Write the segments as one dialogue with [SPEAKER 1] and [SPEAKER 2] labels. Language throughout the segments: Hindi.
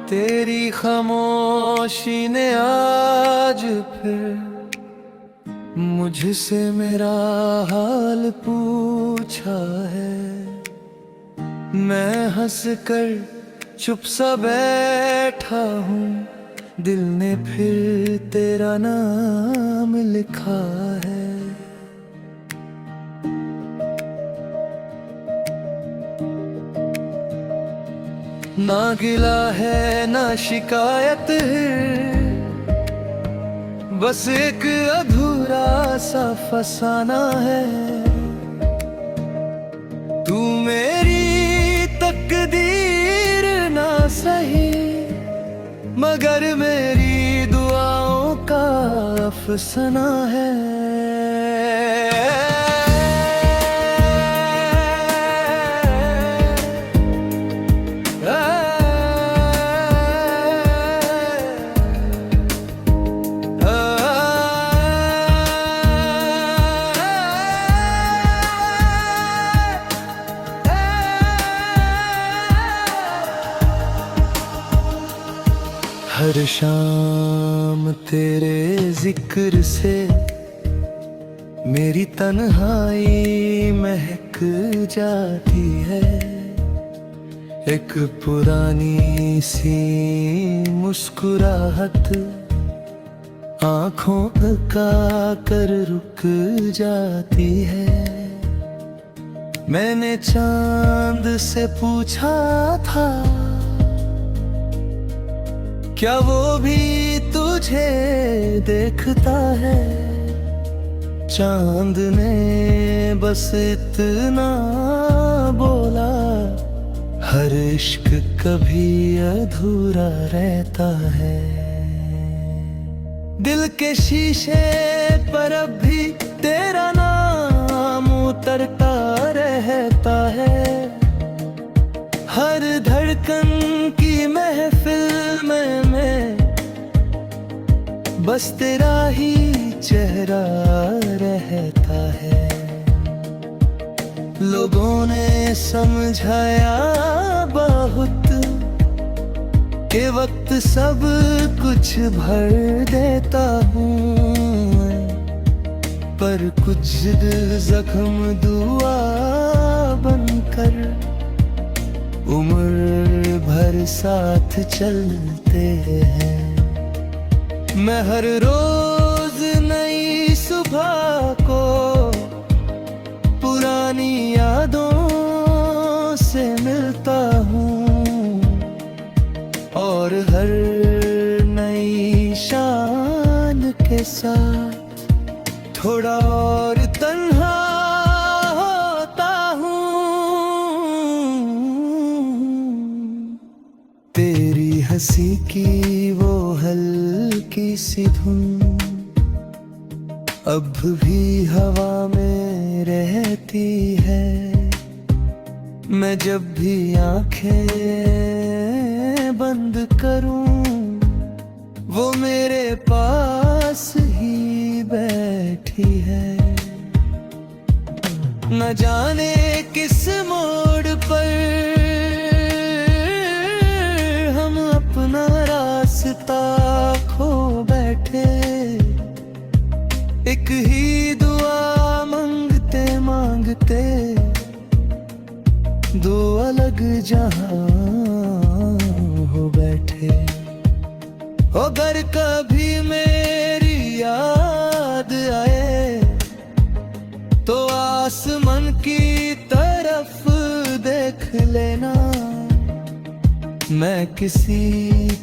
[SPEAKER 1] तेरी खामोशी ने आज फिर मुझसे मेरा हाल पूछा है। मैं हंस कर चुप सा बैठा हूँ, दिल ने फिर तेरा नाम लिखा है। ना गिला है ना शिकायत है, बस एक अधूरा सा फसाना है। तू मेरी तकदीर ना सही, मगर मेरी दुआओं का अफसाना है। हर शाम तेरे जिक्र से मेरी तन्हाई महक जाती है। एक पुरानी सी मुस्कुराहट आंखों का कर रुक जाती है। मैंने चांद से पूछा था, क्या वो भी तुझे देखता है? चांद ने बस इतना बोला, हर इश्क कभी अधूरा रहता है। दिल के शीशे पर अब भी तेरा नाम उतरता रहता है। हर धड़कन की महफिल में मैं बस तेरा ही चेहरा रहता है। लोगों ने समझाया बहुत के वक्त सब कुछ भर देता हूँ, पर कुछ जख्म दुआ बनकर उम्र भर साथ चलते हैं। मैं हर रोज नई सुबह को पुरानी यादों से मिलता हूँ, और हर नई शान के साथ थोड़ा और तन्हा होता हूँ। तेरी हंसी की वो हल्की सी धुन अब भी हवा में रहती है। मैं जब भी आंखें बंद करूं, वो मेरे पास ही बैठी है। न जाने किस मोड़ पर हम अपना रास्ता खो बैठे। एक ही दुआ मांगते मांगते दो अलग जहां हो बैठे। अगर कभी मेरी याद आए तो आसमान की तरफ देख लेना। मैं किसी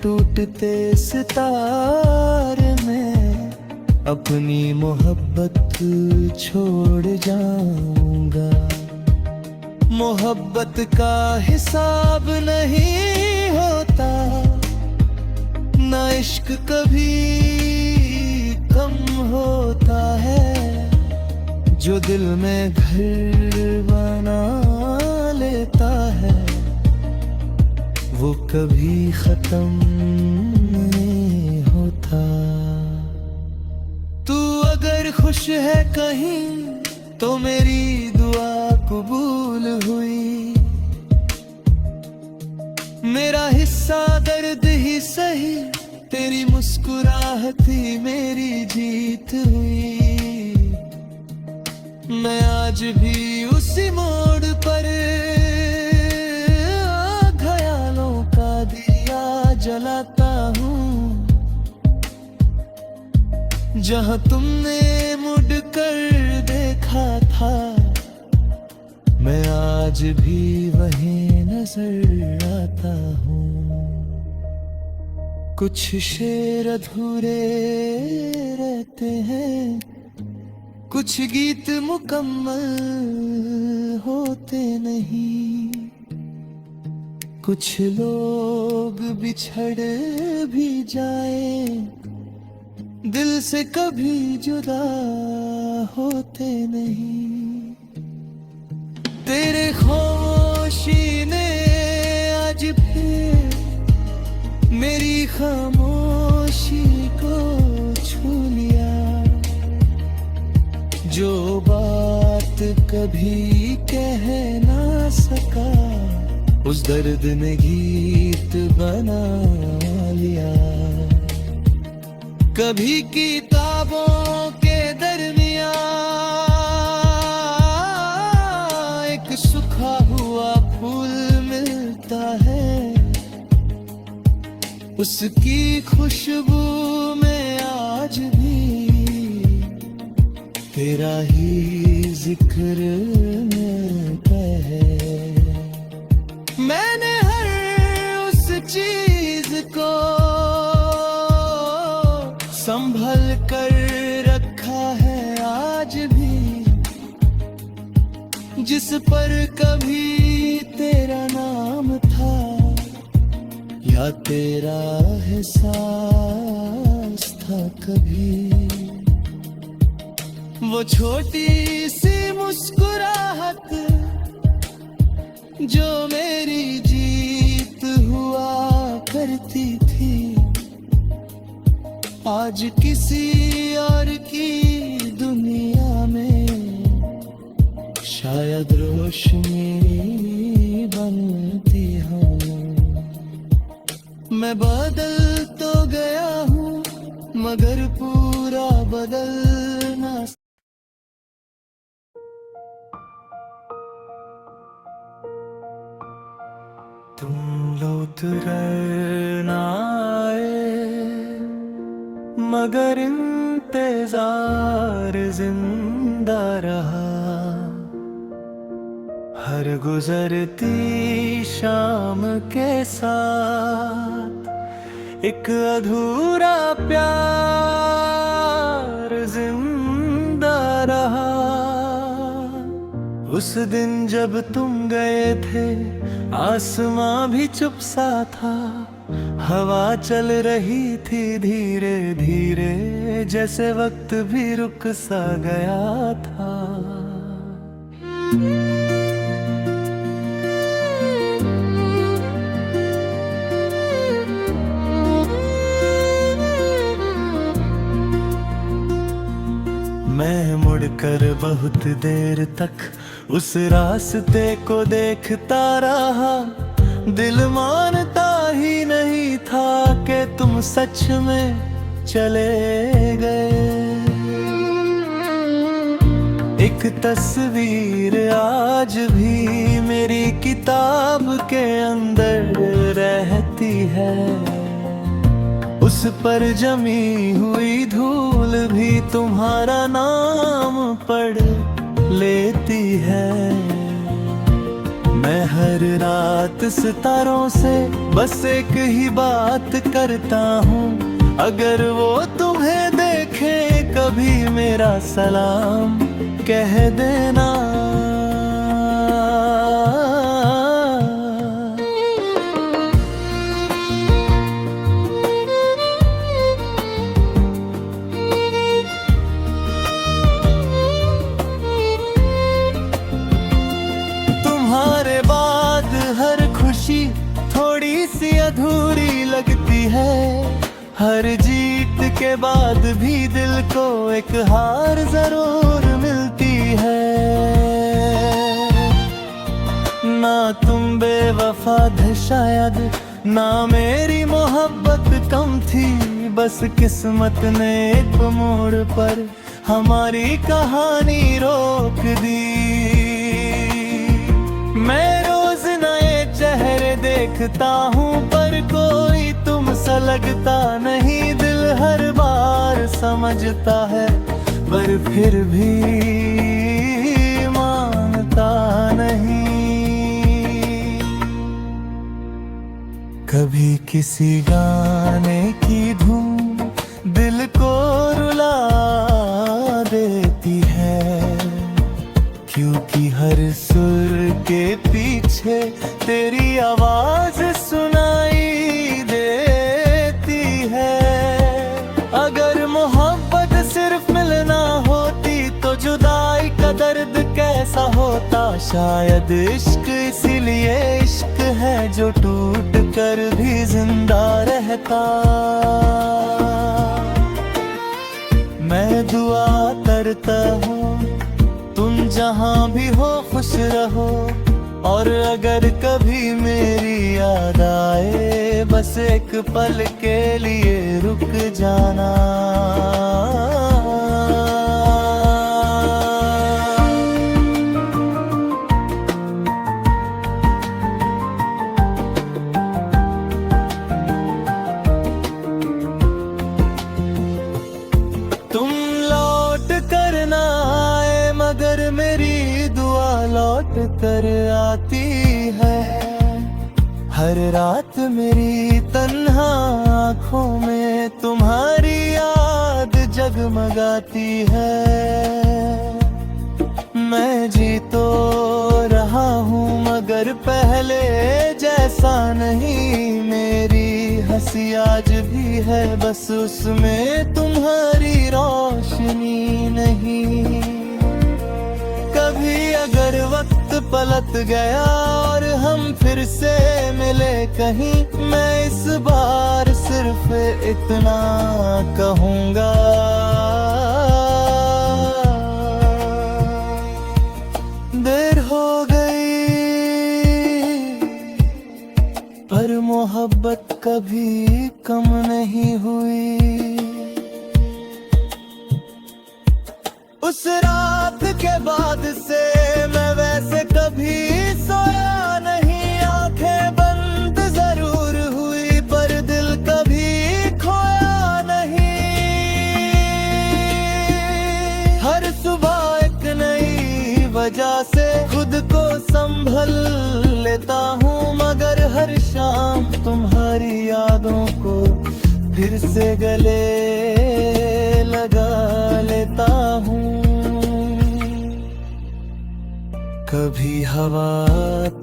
[SPEAKER 1] टूटते सितारे में अपनी मोहब्बत छोड़ जाऊंगा। मोहब्बत का हिसाब नहीं होता, ना इश्क कभी कम होता है। जो दिल में घर बना लेता है, वो कभी खत्म नहीं होता। तू अगर खुश है कहीं तो मेरी दुआ कबूल हुई। मेरा हिस्सा दर्द ही सही, तेरी मुस्कुराहट ही मेरी जीत हुई। मैं आज भी उसी मोड़ पर ख्यालों का दिया जलाता हूँ, जहाँ तुमने मुड़ कर देखा था। मैं आज भी वहीं नजर आता हूँ। कुछ शेर अधूरे रहते हैं, कुछ गीत मुकम्मल होते नहीं। कुछ लोग बिछड़ भी जाए, दिल से कभी जुदा होते नहीं। तेरे खामोशी ने आज फिर मेरी खामोशी को छू लिया। जो बात कभी कह ना सका, उस दर्द ने गीत बना लिया। कभी किताबों के दरमियां एक सूखा हुआ फूल मिलता है, उसकी खुशबू में आज भी तेरा ही जिक्र मिलता है। मैंने हर उस चीज को संभल कर रखा है आज भी, जिस पर कभी तेरा नाम था या तेरा एहसास था कभी। वो छोटी सी मुस्कुराहट जो मेरी जीत हुआ करती थी, आज किसी और की दुनिया में शायद रोशनी बनती हूँ। मैं बदल तो गया हूँ, मगर पूरा बदलना। तुम लौट कर ना आए, मगर इंतजार जिंदा रहा। हर गुजरती शाम के साथ एक अधूरा प्यार जिंदा रहा। उस दिन जब तुम गए थे, आसमां भी चुप सा था। हवा चल रही थी धीरे धीरे, जैसे वक्त भी रुक सा गया था। मैं मुड़कर बहुत देर तक उस रास्ते को देखता रहा। दिल मानता ही नहीं था कि तुम सच में चले गए। एक तस्वीर आज भी मेरी किताब के अंदर रहती है। उस पर जमी हुई धूल भी तुम्हारा नाम पढ़ लेती है। मैं हर रात सितारों से बस एक ही बात करता हूँ, अगर वो तुम्हें देखे कभी मेरा सलाम कह देना। तुम्हारे बाद हर खुशी थोड़ी सी अधूरी लगती है। हर जीत के बाद भी दिल को एक हार जरूर मिलती है। ना तुम बेवफा थे शायद, ना मेरी मोहब्बत कम थी, बस किस्मत ने एक मोड़ पर हमारी कहानी रोक दी। मैं रोज नए चेहरे देखता हूँ, पर कोई तुम सा लगता नहीं। दिल हर बार समझता है, पर फिर भी मानता नहीं। कभी किसी गाने की धुन दिल को रुला देती है, क्योंकि हर सुर के पीछे तेरी आवाज सुनाई देती है। अगर मोहब्बत सिर्फ मिलना होती, तो जुदाई का दर्द कैसा होता। शायद इश्क इसीलिए इश्क है, जो टूट कर भी जिंदा रहता। मैं दुआ करता हूँ तुम जहाँ भी हो खुश रहो, और अगर कभी मेरी याद आए, बस एक पल के लिए रुक जाना। तुम लौट कर ना आए, मगर मेरी दुआ लौट कर आती है। हर रात मेरी तन्हा आँखों में तुम्हारी याद जगमगाती है। मैं जी तो रहा हूँ, मगर पहले जैसा नहीं। मेरी हंसी आज भी है, बस उसमें तुम्हारी रोशनी नहीं। कभी अगर वक्त पलट गया और हम फिर से मिले कहीं, मैं इस बार सिर्फ इतना कहूँगा, देर हो गई पर मोहब्बत कभी कम नहीं हुई। उस रात के बाद से मैं वैसे कभी सोया नहीं। आंखें बंद जरूर हुई, पर दिल कभी खोया नहीं। हर सुबह एक नई वजह से खुद को संभल लेता हूँ, मगर हर शाम तुम्हारी यादों को फिर से गले लगा लेता हूँ। कभी हवा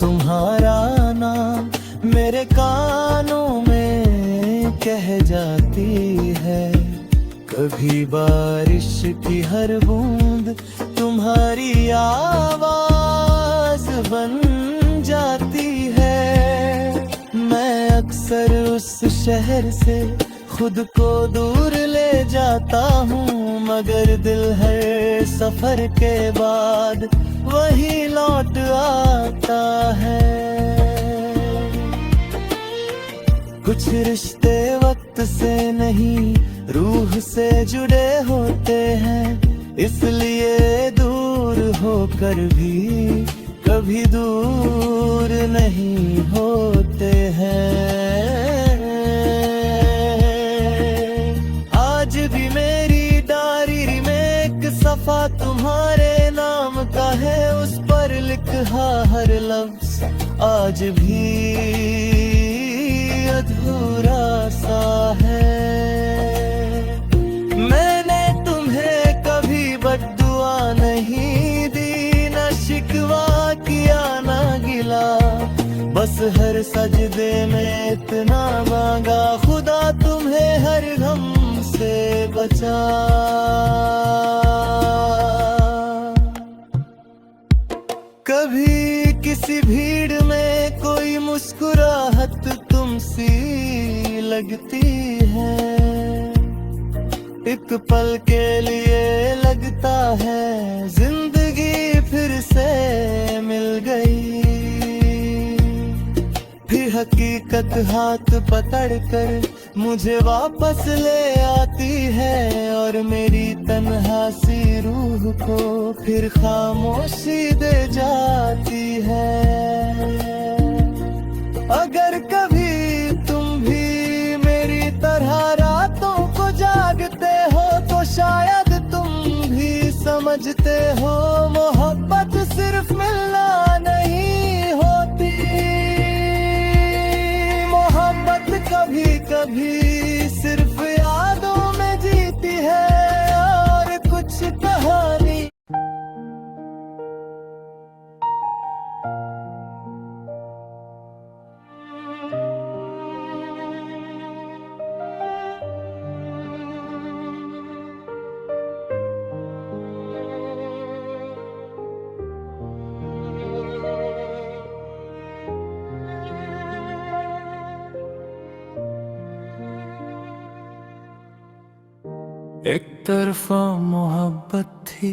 [SPEAKER 1] तुम्हारा नाम मेरे कानों में कह जाती है, कभी बारिश की हर बूंद तुम्हारी आवाज बन जाती है। मैं अक्सर उस शहर से खुद को दूर ले जाता हूँ, मगर दिल हर सफर के बाद वही लौट आता है। कुछ रिश्ते वक्त से नहीं रूह से जुड़े होते हैं, इसलिए दूर होकर भी कभी दूर नहीं होते हैं। आज भी मेरी डायरी में एक सफा तुम्हारे नाम का है, उस पर लिखा हर लफ्ज आज भी अधूरा सा है। मैंने तुम्हें कभी बद्दुआ नहीं दी, न शिकवा किया न गिला, बस हर सजदे में इतना मांगा, खुदा तुम्हें हर गम से बचा। कभी किसी भीड़ में कोई मुस्कुराहट तुमसी लगती है, एक पल के लिए लगता है जिंदगी फिर से मिल गई। दिक्कत हाथ पकड़ कर मुझे वापस ले आती है, और मेरी तन्हा सी रूह को फिर खामोशी दे जाती है। अगर कभी तुम भी मेरी तरह रातों को जागते हो तो शायद तुम भी समझते हो मोहब्बत सिर्फ मिलना नहीं होती, मोहब्बत कभी कभी सिर्फ यादों में जीती है और कुछ कहानी। एक तरफा मोहब्बत थी,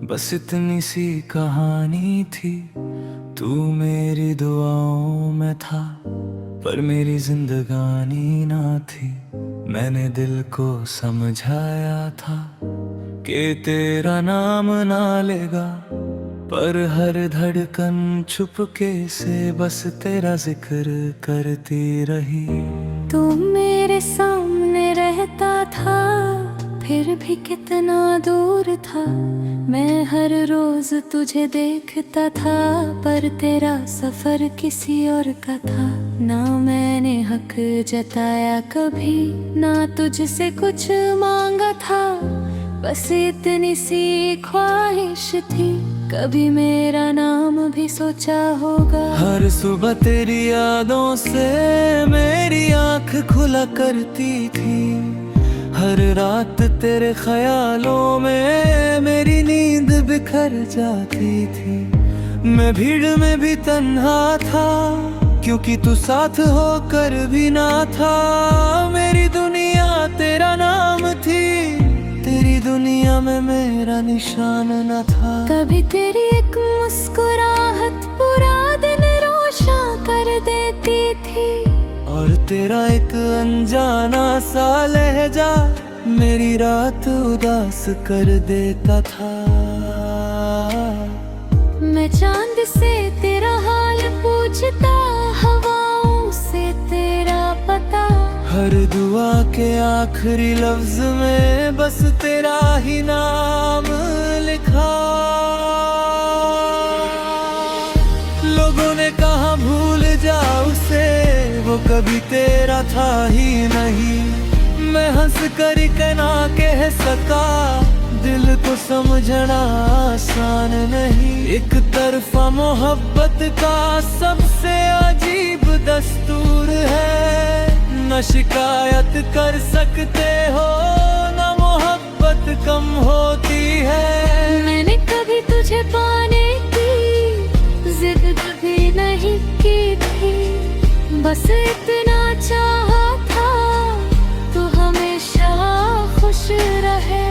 [SPEAKER 1] बस इतनी सी कहानी थी। तू मेरी दुआओं में था पर मेरी जिंदगानी ना थी। मैंने दिल को समझाया था कि तेरा नाम ना लेगा, पर हर धड़कन चुपके से बस तेरा जिक्र करती रही।
[SPEAKER 2] तू मेरे सामने रहता था फिर भी कितना दूर था, मैं हर रोज तुझे देखता था पर तेरा सफर किसी और का था। ना मैंने हक जताया कभी, ना तुझसे कुछ मांगा था, बस इतनी सी ख्वाहिश थी कभी मेरा नाम भी सोचा होगा।
[SPEAKER 1] हर सुबह तेरी यादों से मेरी आँख खुला करती थी, हर रात तेरे ख्यालों में मेरी नींद बिखर जाती थी। मैं भीड़ में भी तन्हा था क्योंकि तू साथ होकर भी ना था। मेरी दुनिया तेरा नाम थी, तेरी दुनिया में मेरा निशान न था।
[SPEAKER 2] कभी तेरी एक मुस्कुराहट पूरा दिन रोशन कर देती थी,
[SPEAKER 1] और तेरा एक अनजाना सा लहजा मेरी रात उदास कर देता था।
[SPEAKER 2] मैं चांद से तेरा हाल पूछता, हवाओं से तेरा पता,
[SPEAKER 1] हर दुआ के आखिरी लफ्ज में बस तेरा ही नाम लिखा। लोगों ने कहा भूल जा उसे, वो कभी तेरा था ही नहीं। मैं हंस कर ना कह सका, दिल को समझना आसान नहीं। एक तरफा मोहब्बत का सबसे अजीब दस्तूर है, न शिकायत कर सकते हो न मोहब्बत कम होती है।
[SPEAKER 2] मैंने कभी तुझे पाने की जिद कभी नहीं की थी, बस इतना चाहा था तू हमेशा खुश रहे।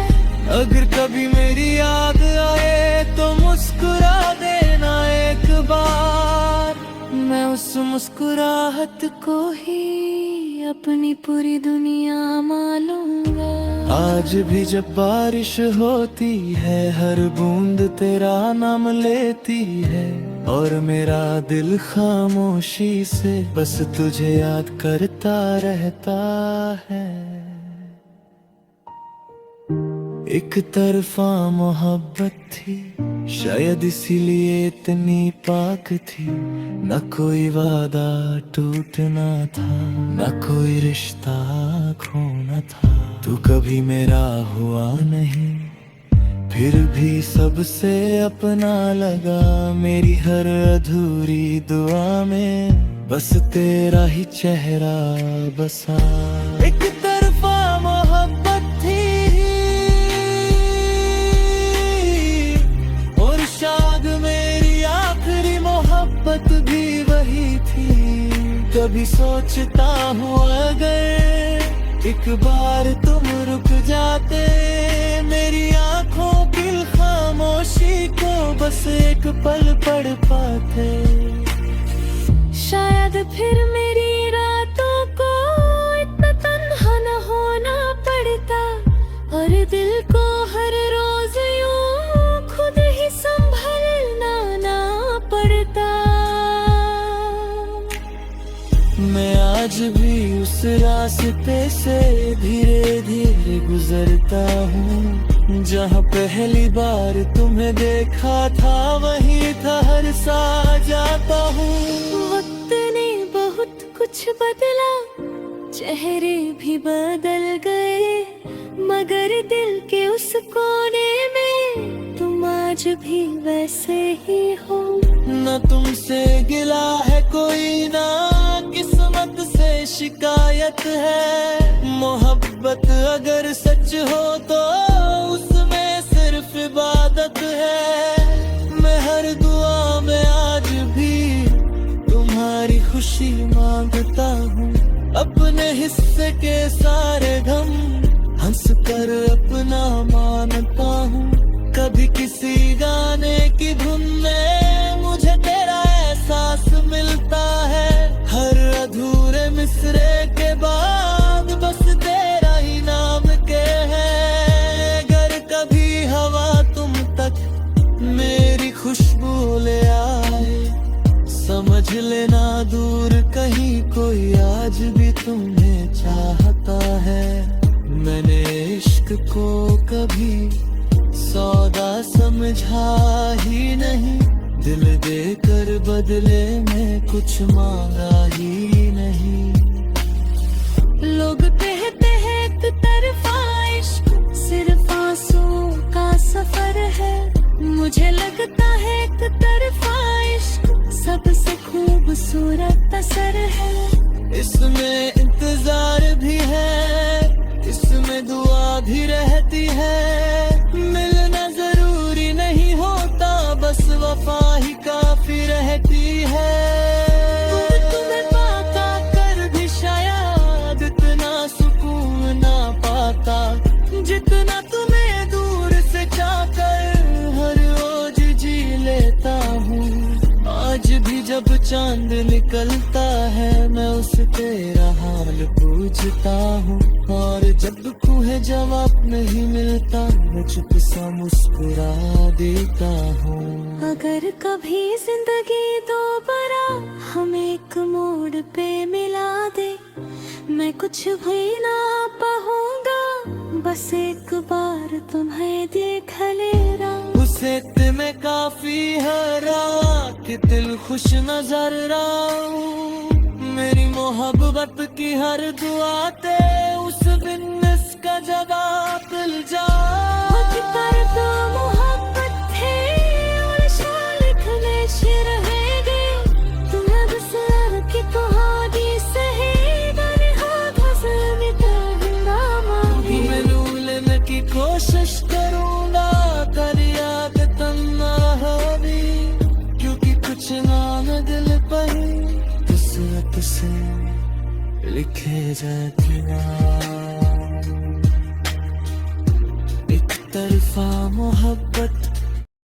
[SPEAKER 1] अगर कभी मेरी याद आए तो मुस्कुरा देना एक बार,
[SPEAKER 2] मैं उस मुस्कुराहट को ही अपनी पूरी दुनिया मानूंगा।
[SPEAKER 1] आज भी जब बारिश होती है हर बूंद तेरा नाम लेती है, और मेरा दिल खामोशी से बस तुझे याद करता रहता है। एक तरफा मोहब्बत थी, शायद इसीलिए इतनी पाक थी। न कोई वादा टूटना था, न कोई रिश्ता खोना था। तू कभी मेरा हुआ नहीं, फिर भी सबसे अपना लगा। मेरी हर अधूरी दुआ में बस तेरा ही चेहरा बसा। एक तरफा मोहब्बत थी और शायद मेरी आखिरी मोहब्बत भी वही थी। कभी सोचता हूँ अगर एक बार तुम रुक जाते, मेरी आंखों की खामोशी को बस एक पल पढ़ पाते।
[SPEAKER 2] शायद फिर मेरी
[SPEAKER 1] रास्ते से धीरे धीरे गुजरता हूँ। जहाँ पहली बार तुम्हें देखा था वहीं ठहर सा जाता हूँ।
[SPEAKER 2] वक्त ने बहुत कुछ बदला, चेहरे भी बदल गए, मगर दिल के उस कोने में तुम आज भी वैसे ही हो।
[SPEAKER 1] न तुमसे गिला है कोई, ना किस्मत से शिकायत है। मोहब्बत अगर सच हो तो उसमें सिर्फ इबादत है। मैं हर दुआ में आज भी तुम्हारी खुशी मांगता हूँ। अपने हिस्से के सारे गम हंस कर अपना मानता हूँ। कभी किसी गाने की धुन में मुझे तेरा एहसास मिलता है। हर अधूरे मिसरे के बाद बस तेरा ही नाम के है। अगर कभी हवा तुम तक मेरी खुशबू ले आए, समझ लेना दूर कहीं कोई आज भी तुम्हें चाहता है। मैंने इश्क को कभी सौदा समझा ही नहीं, दिल देकर बदले में कुछ मांगा ही नहीं।
[SPEAKER 2] लोग कहते हैं एक तरफा इश्क सिर्फ आंसुओं का सफर है, मुझे लगता है एक तरफा इश्क सबसे खूबसूरत असर है।
[SPEAKER 1] इसमें इंतजार भी है, इसमें दुआ भी रहती है। मिलना जरूरी नहीं होता, बस वफा ही काफी रहती है। तुम्हें पाता कर भी शायद इतना सुकून ना पाता, जितना तुम्हें दूर से चाहकर हर रोज जी लेता हूँ। आज भी जब चांद निकलता है मैं उसे तेरा हाल पूछता हूँ, और जब तुम्हें जवाब नहीं मिलता मैं चुप सा मुस्कुरा देता हूँ।
[SPEAKER 2] अगर कभी जिंदगी दोबारा हमें एक मोड़ पे मिला दे, मैं कुछ भी ना पाऊंगा, बस एक बार तुम्हें देख लेना।
[SPEAKER 1] उसे तुम्हें काफी हरा कि दिल खुश नजर आऊं। मेरी मोहब्बत की हर दुआ ते उस दिन इसका जवाब मिल जाए।
[SPEAKER 2] करता मोहब्बत थे और शालिक में शिर रहेंगे, तुम्हें बस की कहानी सही बने हाथ हसन मिटाऊंगा मांगी।
[SPEAKER 1] मैं भूलने की कोशिश करूंगा, कर याद तन्ना हवी, क्योंकि कुछ नाम दिल पर किस्मत से लिखे जाते ना। एक तरफा मोहब्बत